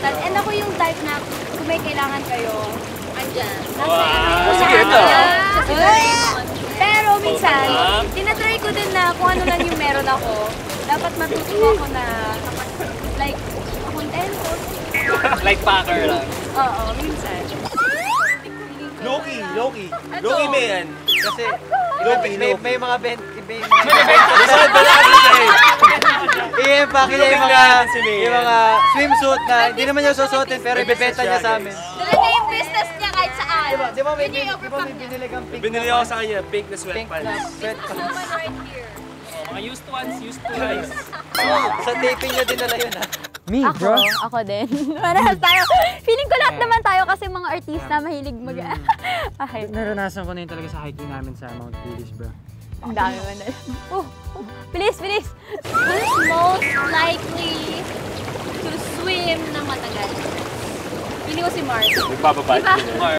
total. And ako yung type na kung may kailangan kayo, andyan. Sige, ito. Pero minsan, tinatry ko din na kung ano lang yung meron ako. Dapat matutuwa ko na like, kontento. Like packer lang. Oo, minsan. Loki may yan. Kasi, May mga bent. Saan ba na kasi siya eh? I-empake niya yung mga swimsuit na hindi naman niya susuotin pero ibebenta niya sa amin. Dala na yung business niya kahit saan. Di ba may binili kang pink? Binili ako sa kanya, pink na sweatpants. Someone right here. Mga used ones, used to guys. Sa taping niya dinala yun ha. Me, bro. Ako din. Marahas tayo. Feeling ko lahat naman tayo kasi mga artista mahilig mag... Okay. Naranasan ko na yun talaga sa hiking namin sa Mount Bullis, bro. Ang dami man na. Bilis, bilis! Who's most likely to swim ng matagal? Pili ko si Mark. Nagbababad. Diba?